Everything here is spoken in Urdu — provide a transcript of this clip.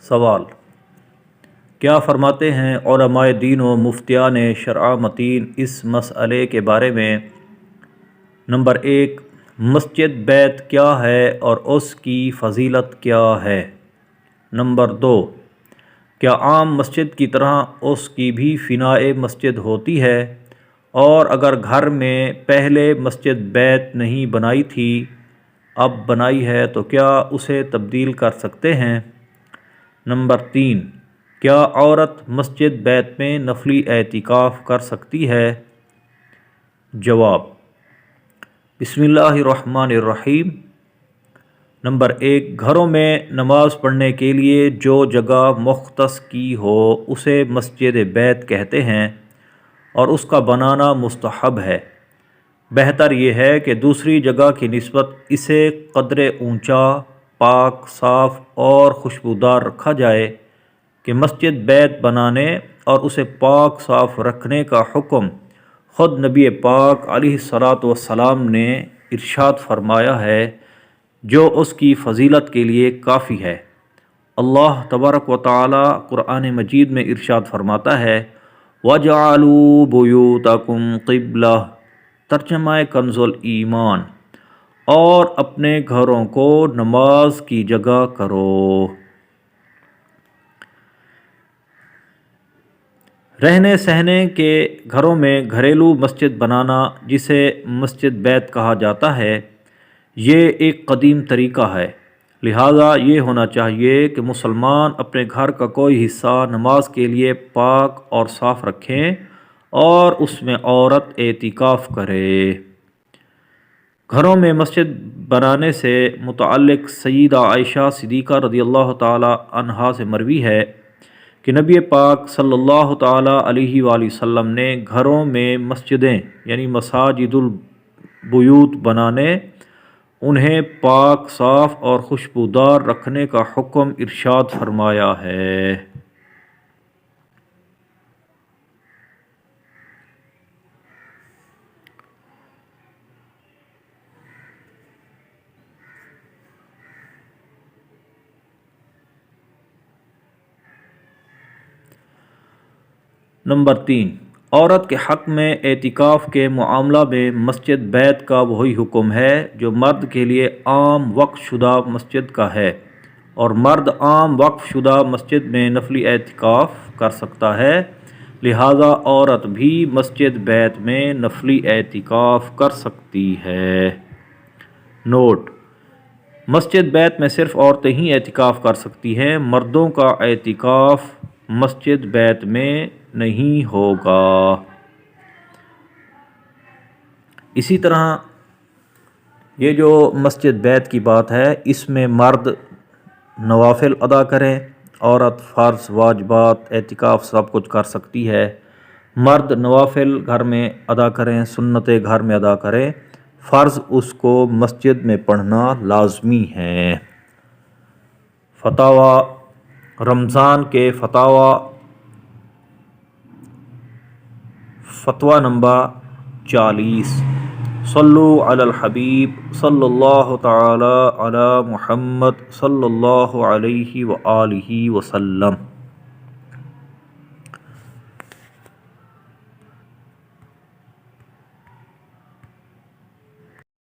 سوال: کیا فرماتے ہیں علماء دین و مفتیان شرع متین اس مسئلے کے بارے میں؟ نمبر 1، مسجد بیت کیا ہے اور اس کی فضیلت کیا ہے؟ نمبر 2، کیا عام مسجد کی طرح اس کی بھی فنائے مسجد ہوتی ہے؟ اور اگر گھر میں پہلے مسجد بیت نہیں بنائی تھی، اب بنائی ہے تو کیا اسے تبدیل کر سکتے ہیں؟ نمبر 3، کیا عورت مسجد بیت میں نفلی اعتکاف کر سکتی ہے؟ جواب: بسم اللہ الرحمن الرحیم۔ نمبر 1، گھروں میں نماز پڑھنے کے لیے جو جگہ مختص کی ہو اسے مسجد بیت کہتے ہیں اور اس کا بنانا مستحب ہے۔ بہتر یہ ہے کہ دوسری جگہ کی نسبت اسے قدر اونچا، پاک، صاف اور خوشبودار رکھا جائے کہ مسجد بیت بنانے اور اسے پاک صاف رکھنے کا حکم خود نبی پاک علیہ الصلاۃ والسلام نے ارشاد فرمایا ہے، جو اس کی فضیلت کے لیے کافی ہے۔ اللہ تبارک و تعالی قرآن مجید میں ارشاد فرماتا ہے، وَجَعَلُوا بُيُوتَكُمْ قِبْلَةً، ترجمہ کنز ایمان، اور اپنے گھروں کو نماز کی جگہ کرو۔ رہنے سہنے کے گھروں میں گھریلو مسجد بنانا، جسے مسجد بیت کہا جاتا ہے، یہ ایک قدیم طریقہ ہے۔ لہٰذا یہ ہونا چاہیے کہ مسلمان اپنے گھر کا کوئی حصہ نماز کے لیے پاک اور صاف رکھیں اور اس میں عورت اعتکاف کرے۔ گھروں میں مسجد بنانے سے متعلق سیدہ عائشہ صدیقہ رضی اللہ تعالی عنہا سے مروی ہے کہ نبی پاک صلی اللہ تعالی علیہ وآلہ وسلم نے گھروں میں مسجدیں یعنی مساجد البیوت بنانے، انہیں پاک، صاف اور خوشبودار رکھنے کا حکم ارشاد فرمایا ہے۔ نمبر 3، عورت کے حق میں اعتکاف کے معاملہ میں مسجد بیت کا وہی حکم ہے جو مرد کے لیے عام وقف شدہ مسجد کا ہے، اور مرد عام وقف شدہ مسجد میں نفلی اعتکاف کر سکتا ہے، لہٰذا عورت بھی مسجد بیت میں نفلی اعتکاف کر سکتی ہے۔ نوٹ: مسجد بیت میں صرف عورتیں ہی اعتکاف کر سکتی ہیں، مردوں کا اعتکاف مسجد بیت میں نہیں ہوگا۔ اسی طرح یہ جو مسجد بیت کی بات ہے، اس میں مرد نوافل ادا کریں، عورت فرض، واجبات، اعتکاف سب کچھ کر سکتی ہے۔ مرد نوافل گھر میں ادا کریں، سنتیں گھر میں ادا کریں، فرض اس کو مسجد میں پڑھنا لازمی ہے۔ فتاوی رمضان کے فتویٰ نمبر 40۔ صلو علی الحبیب صلی اللہ تعالی علی محمد صلی اللہ علیہ وآلہ وسلم۔